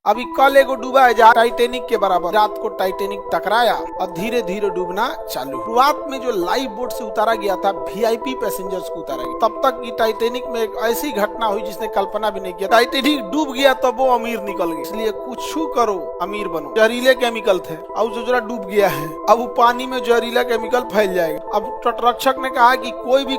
अभी कल एगो डूबा है जहाँ टाइटेनिक के बराबर, रात को टाइटेनिक टकराया और धीरे धीरे डूबना चालू। शुरुआत में जो लाइफ बोट से उतारा गया था वीआईपी पैसेंजर्स को उतारा गया, तब तक की टाइटेनिक में एक ऐसी घटना हुई जिसने कल्पना भी नहीं किया। टाइटेनिक डूब गया तब वो अमीर निकल गए, इसलिए कुछ करो अमीर बनो। जहरीले केमिकल थे, अब जो जरा डूब गया है, अब वो पानी में जहरीला केमिकल फैल जाएगा। अब तटरक्षक ने कहा कि कोई भी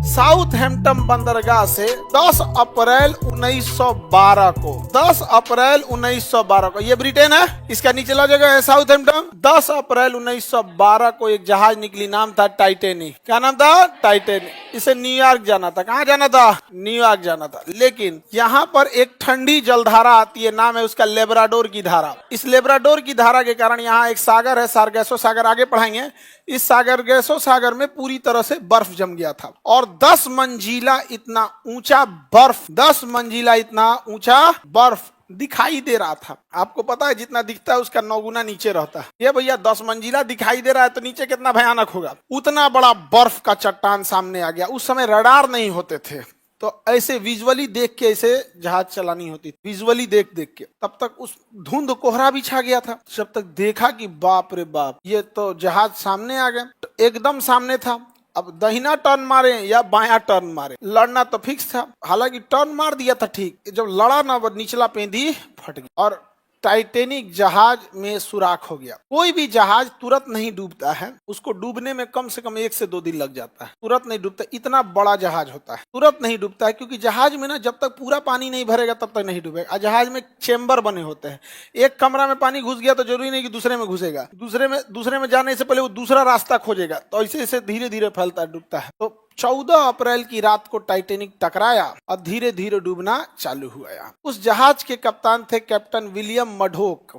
साउथहैम्पटन बंदरगाह से 10 अप्रैल 1912 को 10 अप्रैल 1912 को, ये ब्रिटेन है, इसका निचला जगह है साउथहैम्पटन। 10 अप्रैल 1912 को एक जहाज निकली, नाम था टाइटेनिक। क्या नाम था? टाइटेनिक। इसे न्यूयॉर्क जाना था। कहाँ जाना था? न्यूयॉर्क जाना था। लेकिन यहाँ पर एक ठंडी जलधारा आती है, नाम है उसका लेब्राडोर की धारा। इस लेब्राडोर की धारा के कारण यहाँ एक सागर है, सारगैसो सागर, आगे पढ़ाएंगे। इस सारगैसो सागर में पूरी तरह से बर्फ जम गया था और 10 मंजिला इतना ऊंचा बर्फ, 10 मंजिला इतना ऊंचा बर्फ दिखाई दे रहा था। आपको पता है जितना दिखता है उसका 9 गुना नीचे रहता है। ये भैया 10 मंजिला दिखाई दे रहा है तो नीचे कितना भयानक होगा। उतना बड़ा बर्फ का चट्टान सामने आ गया। उस समय रडार नहीं होते थे, तो ऐसे विजुअली देख के ऐसे जहाज चलानी होती थी, विजुअली देख देख के। तब तक उस धुंध कोहरा भी छा गया था। जब तक देखा कि बाप रे बाप, ये तो जहाज सामने आ गया, तो एकदम सामने था। अब दहिना टर्न मारे या बायां टर्न मारे, लड़ना तो फिक्स था। हालांकि टर्न मार दिया था ठीक, जब लड़ा ना निचला पेंदी फट गया और टाइटेनिक जहाज में सुराख हो गया। कोई भी जहाज तुरंत नहीं डूबता है, उसको डूबने में कम से कम 1 से 2 दिन लग जाता है। तुरंत नहीं डूबता, इतना बड़ा जहाज होता है, तुरंत नहीं डूबता है। क्योंकि जहाज में ना जब तक पूरा पानी नहीं भरेगा तब तक नहीं डूबेगा। जहाज में चेम्बर बने होते हैं, एक कमरा में पानी घुस गया तो जरूरी नहीं कि दूसरे में घुसेगा, दूसरे में जाने से पहले वो दूसरा रास्ता खोजेगा, तो ऐसे ऐसे धीरे धीरे फैलता डूबता है। तो 14 अप्रैल की रात को टाइटेनिक टकराया और धीरे धीरे डूबना चालू हुआ। उस जहाज के कप्तान थे कैप्टन विलियम मडोक।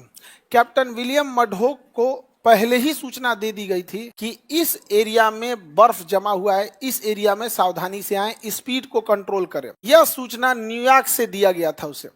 कैप्टन विलियम मडोक को पहले ही सूचना दे दी गई थी कि इस एरिया में बर्फ जमा हुआ है, इस एरिया में सावधानी से आए, स्पीड को कंट्रोल करें। यह सूचना न्यूयॉर्क से दिया गया था उसे।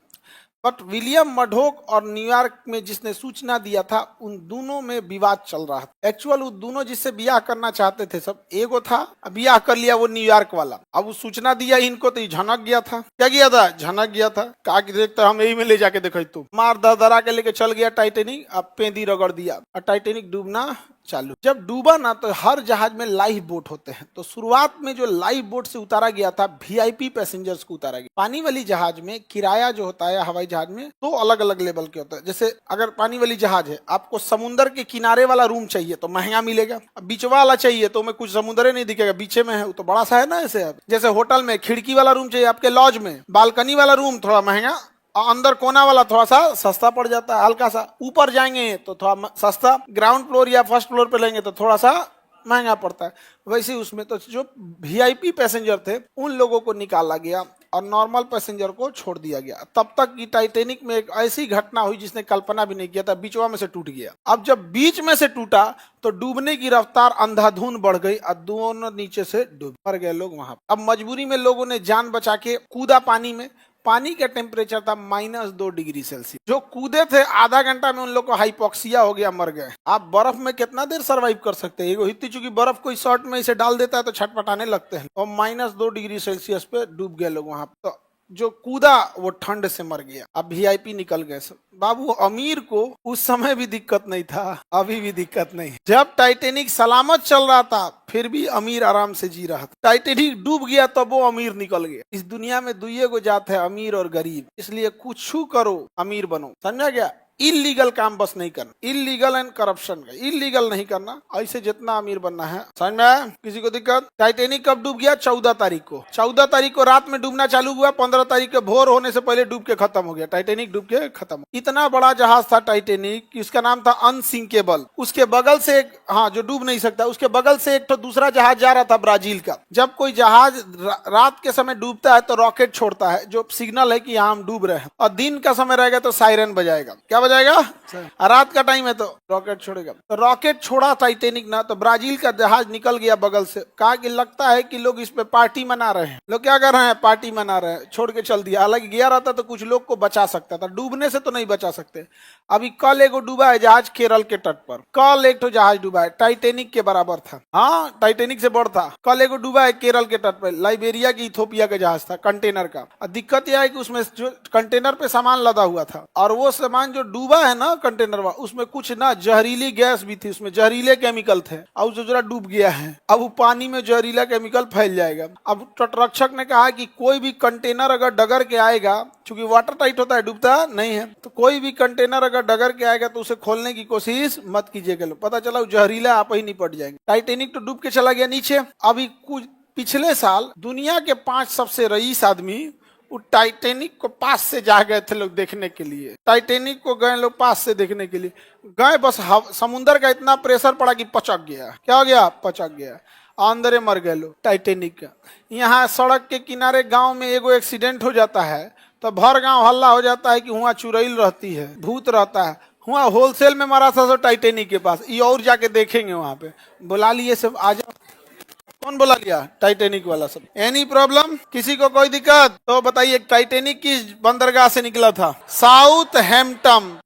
बट विलियम मडोक और न्यूयॉर्क में जिसने सूचना दिया था, उन दोनों में विवाद चल रहा था। एक्चुअल वो दोनों जिससे ब्याह करना चाहते थे सब, एगो था, ब्याह कर लिया वो न्यूयॉर्क वाला। अब वो सूचना दिया इनको तो ये झनक गया था। क्या किया था? झनक गया था। कहा कि देखता हम यही में ले जाके देखो, तू मार दरा के लेके चल गया टाइटेनिक। अब पेंदी रगड़ दिया और टाइटेनिक डूबना चालू। जब डूबा ना तो हर जहाज में लाइफ बोट होते हैं, तो शुरुआत में जो लाइफ बोट से उतारा गया था वीआईपी पैसेंजर्स को उतारा गया। पानी वाली जहाज में किराया जो होता है हवाई जहाज में, तो अलग अलग लेवल के होता है। जैसे अगर पानी वाली जहाज है, आपको समुद्र के किनारे वाला रूम चाहिए तो महंगा मिलेगा। बीच वाला चाहिए तो में कुछ समुद्र नहीं दिखेगा, बीचे में है तो बड़ा सा है ना। ऐसे जैसे होटल में खिड़की वाला रूम चाहिए, आपके लॉज में बालकनी वाला रूम थोड़ा महंगा, अंदर कोना वाला थोड़ा सा सस्ता पड़ जाता है, हल्का सा। ऊपर जाएंगे तो थोड़ा सस्ता, ग्राउंड फ्लोर या फर्स्ट फ्लोर पे लेंगे तो थोड़ा सा महंगा पड़ता है। वैसे उसमें तो जो वीआईपी पैसेंजर थे उन लोगों को निकाला गया और नॉर्मल पैसेंजर को छोड़ दिया गया। तब तक की टाइटेनिक में एक ऐसी घटना हुई जिसने कल्पना भी नहीं किया था, बीचवा में से टूट गया। अब जब बीच में से टूटा तो डूबने की रफ्तार अंधाधुंध बढ़ गई और दोनों नीचे से डूब मर गए लोग वहां। अब मजबूरी में लोगों ने जान बचा के कूदा पानी में। पानी का टेम्परेचर था -2 डिग्री सेल्सियस। जो कूदे थे आधा घंटा में उन लोग को हाइपोक्सिया हो गया, मर गए। आप बर्फ में कितना देर सरवाइव कर सकते हैं? इतनी चूंकि बर्फ कोई शॉर्ट में इसे डाल देता है तो छटपटाने लगते हैं। और -2 डिग्री सेल्सियस पे डूब गए लोग वहां। तो जो कूदा वो ठंड से मर गया। अब वीआईपी निकल गए सब। बाबू अमीर को उस समय भी दिक्कत नहीं था, अभी भी दिक्कत नहीं। जब टाइटेनिक सलामत चल रहा था फिर भी अमीर आराम से जी रहा था। टाइटेनिक डूब गया तब वो अमीर निकल गया। इस दुनिया में दुइये को जात है, अमीर और गरीब। इसलिए कुछ करो अमीर बनो, समझा गया? इलीगल काम बस नहीं करना, इलीगल एंड करप्शन का इलीगल नहीं करना। ऐसे जितना अमीर बनना है, समझ में आया? किसी को दिक्कत? टाइटेनिक कब डूब गया? 14 तारीख को। 14 तारीख को रात में डूबना चालू हुआ, 15 तारीख के भोर होने से पहले डूब के खत्म हो गया। टाइटेनिक डूब के खत्म। इतना बड़ा जहाज था टाइटेनिक कि उसका नाम था अनसिंकेबल। उसके बगल से एक, हाँ, जो डूब नहीं सकता, उसके बगल से एक तो दूसरा जहाज जा रहा था ब्राजील का। जब कोई जहाज रात के समय डूबता है तो रॉकेट छोड़ता है जो सिग्नल है कि यहाँ हम डूब रहे हैं, और दिन का समय रहेगा तो सायरन बजाएगा। क्या हो जाएगा? रात का टाइम है तो रॉकेट छोड़ेगा। तो रॉकेट छोड़ा टाइटेनिक ना, तो ब्राजील का जहाज निकल गया बगल से। कहा कि लगता है कि लोग इस पे पार्टी मना रहे हैं। लोग क्या कर रहे हैं? पार्टी मना रहे हैं। छोड़ के चल दिया। हालांकि गया रहता तो कुछ लोग को बचा सकता था, डूबने से तो नहीं बचा सकते। अभी कल एगो डूबा है जहाज केरल के तट पर। कल एक तो जहाज डूबा है, टाइटेनिक के बराबर था। हाँ, टाइटेनिक से बड़ा था। कल एगो डूबा है केरल के तट पर, लाइबेरिया की इथोपिया का जहाज था, कंटेनर का। दिक्कत यह है कि उसमें जो कंटेनर पे सामान लदा हुआ था, और वो सामान जो डूबा है ना कंटेनर, उसमें कुछ ना जहरीली गैस भी थी, उसमें जहरीले केमिकल थे। अब जो जरा डूब गया है, अब वो पानी में जहरीला केमिकल फैल जाएगा। अब तटरक्षक ने कहा कि कोई भी कंटेनर अगर डगर के आएगा, चूंकि वाटर टाइट होता है, डूबता नहीं है, तो कोई भी कंटेनर अगर डगर के आएगा तो उसे खोलने की कोशिश मत कीजिएगा। पता चला जहरीला आप ही निपट जाएंगे। टाइटेनिक तो डूब के चला गया नीचे। अभी कुछ पिछले साल दुनिया के 5 सबसे रईस आदमी वो टाइटेनिक को पास से जा गए थे लोग देखने के लिए। टाइटेनिक को गए लोग पास से देखने के लिए गए, बस समुद्र का इतना प्रेशर पड़ा कि पचक गया। क्या हो गया? पचक गया। अंदर मर गए लोग टाइटेनिक का। यहाँ सड़क के किनारे गांव में एगो एक्सीडेंट हो जाता है तो भर गांव हल्ला हो जाता है कि वहाँ चुड़ैल रहती है, भूत रहता है। वहाँ होलसेल में मरा था सब टाइटेनिक के पास। ये और जाके देखेंगे वहाँ पे। बुला लिए सब, आ जाओ। कौन बुला लिया? टाइटेनिक वाला सब। Any problem? किसी को कोई दिक्कत तो बताइए। टाइटेनिक किस बंदरगाह से निकला था? South Hampton.